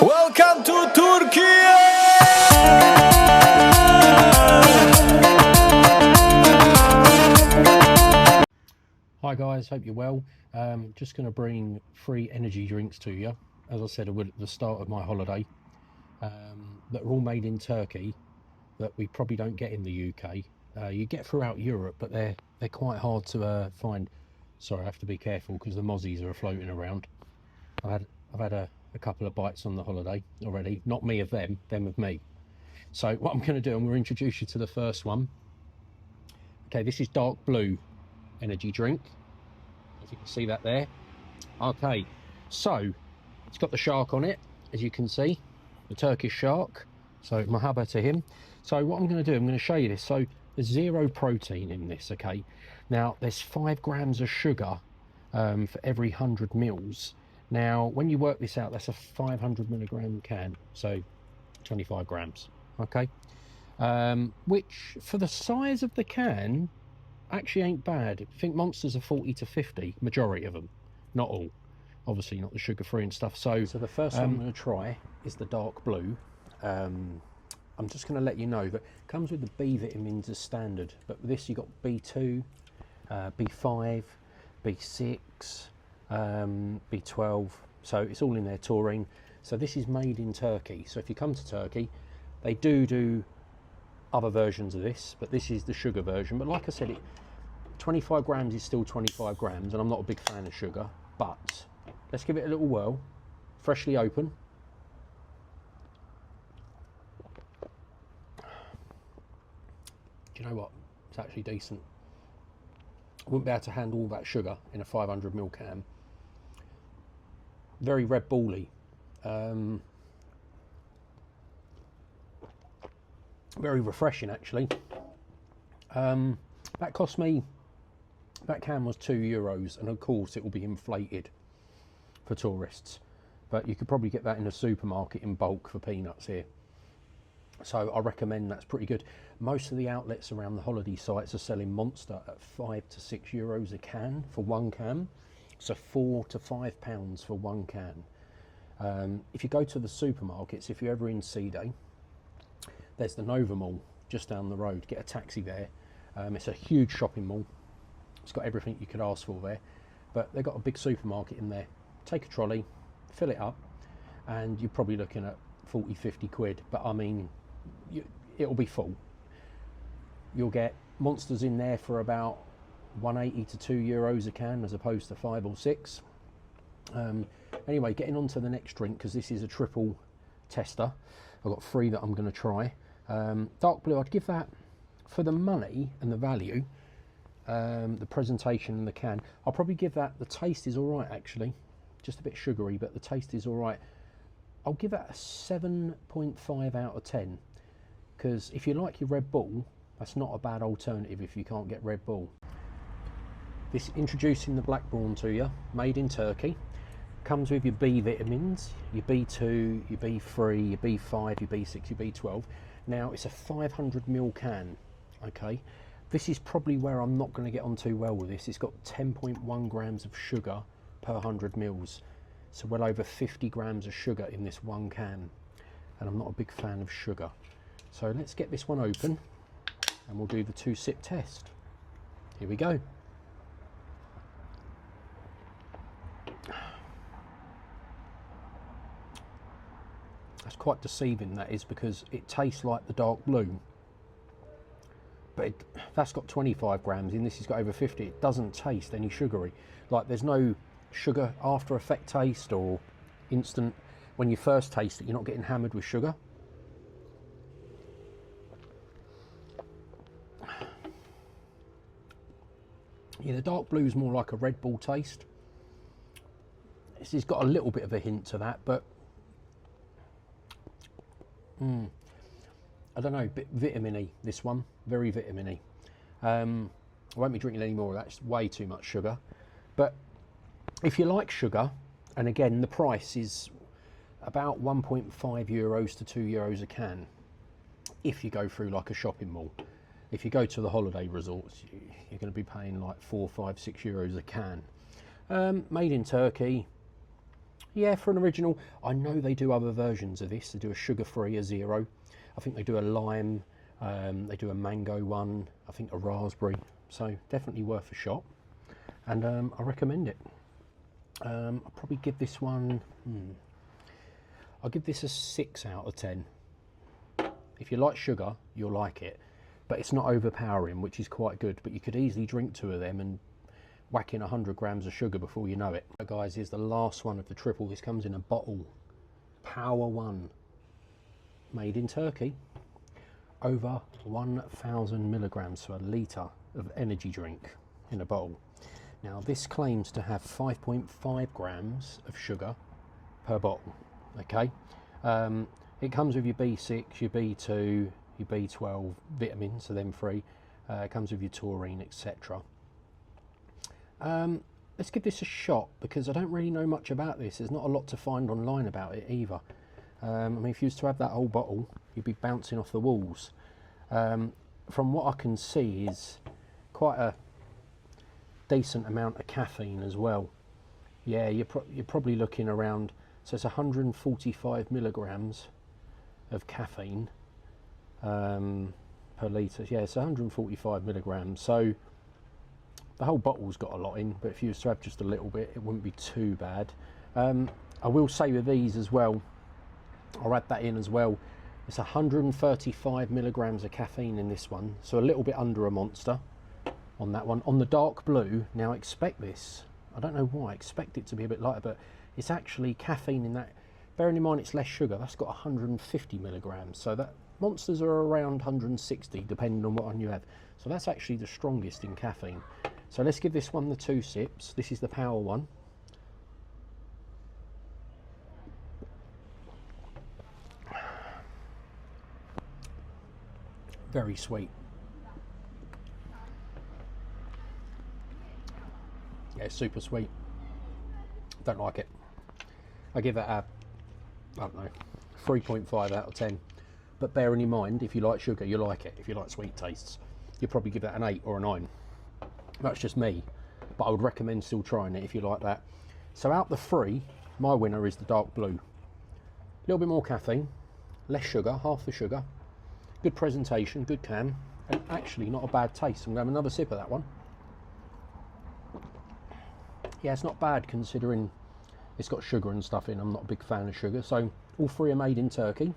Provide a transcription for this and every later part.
Welcome to Turkey! Hi guys, hope you're well. Just going to bring free energy drinks to you, as I said I would at the start of my holiday, that are all made in Turkey, that we probably don't get in the UK. You get throughout Europe, but they're quite hard to find. Sorry, I have to be careful because the mozzies are floating around. I've had a couple of bites on the holiday already. Not me of them, them of me. So what I'm going to do, I'm going to introduce you to the first one. Okay, this is dark blue energy drink, as you can see that there. Okay, so it's got the shark on it, as you can see, the Turkish shark. So mahaba to him. So what I'm going to do, I'm going to show you this. So there's 0 protein in this. Okay, now there's 5 grams of sugar for every 100 mils. Now when you work this out, that's a 500 milligram can, so 25 grams. Okay, which for the size of the can actually ain't bad. I think Monsters are 40 to 50, majority of them, not all, obviously not the sugar free and stuff. So the first one I'm going to try is the dark blue. I'm just going to let you know that it comes with the B vitamins as standard, but with this you got B2, B5, B6, B12, so it's all in there, taurine. So this is made in Turkey. So if you come to Turkey, they do other versions of this, but this is the sugar version. But like I said, 25 grams is still 25 grams, and I'm not a big fan of sugar, but let's give it a little whirl. Freshly open. Do you know what? It's actually decent. I wouldn't be able to handle all that sugar in a 500 ml can. Very Red Bull-y. Very refreshing, actually. That cost me, that can was €2, and of course it will be inflated for tourists, but you could probably get that in a supermarket in bulk for peanuts here. So I recommend, that's pretty good. Most of the outlets around the holiday sites are selling Monster at €5 to €6 a can for one can, so £4 to £5 for one can. If you go to the supermarkets, if you're ever in Sea-Day, there's the Nova Mall just down the road. Get a taxi there. It's a huge shopping mall. It's got everything you could ask for there, but they've got a big supermarket in there. Take a trolley, fill it up, and you're probably looking at 40, 50 quid, but I mean, it'll be full. You'll get Monsters in there for about 180 to €2 a can, as opposed to 5 or 6. Anyway, getting on to the next drink, because this is a triple tester. I've got 3 that I'm going to try. Dark blue, I'd give that, for the money and the value, the presentation and the can, I'll probably give that, the taste is all right actually, just a bit sugary, but the taste is all right. I'll give that a 7.5 out of 10, because if you like your Red Bull, that's not a bad alternative if you can't get Red Bull. This introducing the Blackburn to you, made in Turkey. Comes with your B vitamins, your B2, your B3, your B5, your B6, your B12. Now it's a 500 ml can, okay? This is probably where I'm not going to get on too well with this. It's got 10.1 grams of sugar per 100 mils. So well over 50 grams of sugar in this one can. And I'm not a big fan of sugar. So let's get this one open and we'll do the 2-sip test. Here we go. That's quite deceiving, that is, because it tastes like the dark blue, but that's got 25 grams in, this has got over 50. It doesn't taste any sugary. Like, there's no sugar after effect taste or instant. When you first taste it, you're not getting hammered with sugar. Yeah, the dark blue is more like a Red Bull taste. This has got a little bit of a hint to that, but I don't know, bit vitamin-y, this one, very vitamin-y. I won't be drinking any more of that, it's way too much sugar. But if you like sugar, and again, the price is about €1.5 to €2 a can, if you go through like a shopping mall. If you go to the holiday resorts, you're going to be paying like €4, €5, €6 a can. Made in Turkey, Yeah, for an original. I know they do other versions of this. They do a sugar-free, a zero. I think they do a lime. They do a mango one. I think a raspberry. So definitely worth a shot. And I recommend it. I'll probably give this one... I'll give this a 6 out of 10. If you like sugar, you'll like it. But it's not overpowering, which is quite good. But you could easily drink 2 of them and whack in 100 grams of sugar before you know it. Guys, here's the last one of the triple. This comes in a bottle. Power One. Made in Turkey. Over 1,000 milligrams, so a litre of energy drink in a bottle. Now this claims to have 5.5 grams of sugar per bottle. Okay, it comes with your B6, your B2, your B12 vitamins, so them free. It comes with your taurine, etc. Let's give this a shot because I don't really know much about this. There's not a lot to find online about it either. I mean, if you was to have that whole bottle, you'd be bouncing off the walls. From what I can see is quite a decent amount of caffeine as well. Yeah, you're probably looking around, so it's 145 milligrams of caffeine per litre. Yeah, it's 145 milligrams. So the whole bottle's got a lot in, but if you was to have just a little bit, it wouldn't be too bad. I will say with these as well, I'll add that in as well. It's 135 milligrams of caffeine in this one, so a little bit under a Monster on that one. On the dark blue, now expect this. I don't know why, expect it to be a bit lighter, but it's actually caffeine in that. Bearing in mind it's less sugar, that's got 150 milligrams. So that Monsters are around 160, depending on what one you have. So that's actually the strongest in caffeine. So let's give this one the 2 sips. This is the Power One. Very sweet. Yeah, super sweet. Don't like it. I give it a, I don't know, 3.5 out of 10. But bearing in mind, if you like sugar, you like it. If you like sweet tastes, you'd probably give that an 8 or a 9. That's just me. But I would recommend still trying it if you like that. So out the 3, my winner is the dark blue. A little bit more caffeine, less sugar, half the sugar. Good presentation, good can, and actually not a bad taste. I'm going to have another sip of that one. Yeah, it's not bad considering it's got sugar and stuff in. I'm not a big fan of sugar. So all 3 are made in Turkey.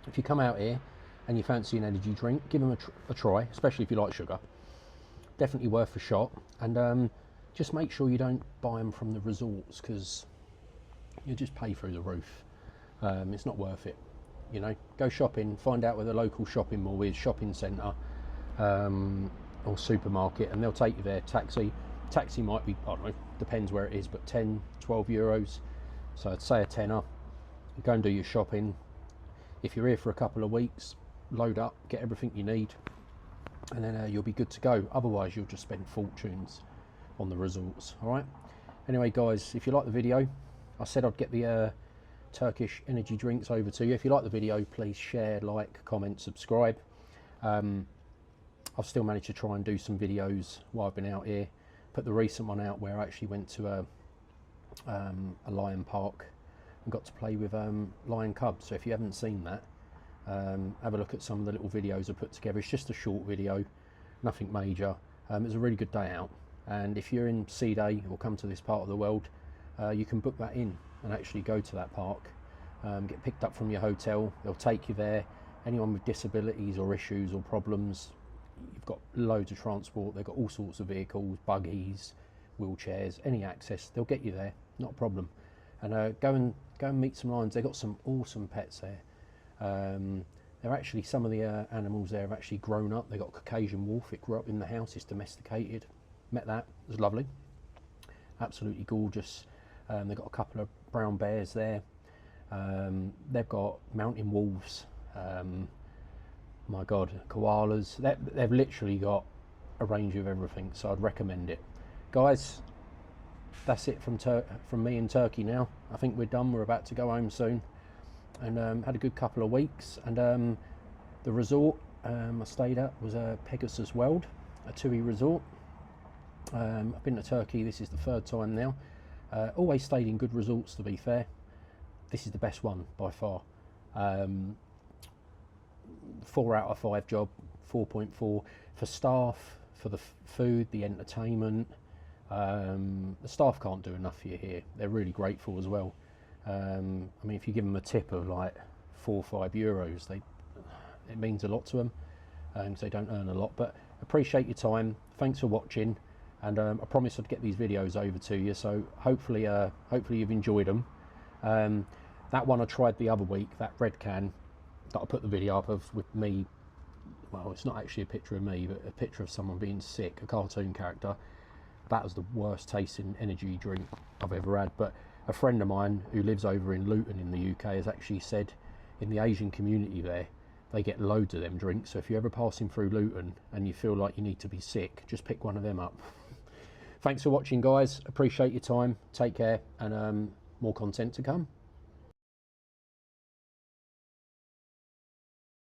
If you come out here and you fancy an energy drink, give them a try, especially if you like sugar. Definitely worth a shot. And just make sure you don't buy them from the resorts because you just pay through the roof. It's not worth it. You know, go shopping, find out where the local shopping mall is, shopping centre or supermarket, and they'll take you there. Taxi might be, I don't know, depends where it is, but 10, 12 euros. So I'd say a tenner. You go and do your shopping. If you're here for a couple of weeks, load up, get everything you need, and then you'll be good to go. Otherwise, you'll just spend fortunes on the resorts. All right. Anyway, guys, if you like the video, I said I'd get the Turkish energy drinks over to you. If you like the video, please share, like, comment, subscribe. I've still managed to try and do some videos while I've been out here. Put the recent one out where I actually went to a lion park and got to play with lion cubs. So if you haven't seen that, have a look at some of the little videos I put together. It's just a short video, nothing major. It was a really good day out, and if you're in Sea Day or come to this part of the world, you can book that in and actually go to that park, get picked up from your hotel. They'll take you there. Anyone with disabilities or issues or problems, you've got loads of transport. They've got all sorts of vehicles, buggies, wheelchairs, any access, they'll get you there, not a problem. And go and meet some lions. They've got some awesome pets there. They're actually, some of the animals there have actually grown up. They've got a Caucasian wolf. It grew up in the house. It's domesticated. Met that. It was lovely. Absolutely gorgeous. They've got a couple of brown bears there. They've got mountain wolves. My God, koalas. They've literally got a range of everything. So I'd recommend it, guys. That's it from me in Turkey now. I think we're done. We're about to go home soon. And had a good couple of weeks. And the resort I stayed at was Pegasus World, a TUI resort. I've been to Turkey. This is the 3rd time now. Always stayed in good results, to be fair. This is the best one by far. 4 out of 5 job, 4.4 for staff, for the food, the entertainment. The staff can't do enough for you here. They're really grateful as well. I mean, if you give them a tip of like 4 or 5 euros, it means a lot to them, because they don't earn a lot. But appreciate your time. Thanks for watching, and I promised I'd get these videos over to you. So hopefully you've enjoyed them. That one I tried the other week, that red can that I put the video up of with me. Well, it's not actually a picture of me, but a picture of someone being sick, a cartoon character. That was the worst tasting energy drink I've ever had. But a friend of mine who lives over in Luton in the UK has actually said in the Asian community there, they get loads of them drinks. So if you're ever passing through Luton and you feel like you need to be sick, just pick one of them up. Thanks for watching, guys. Appreciate your time. Take care, and more content to come.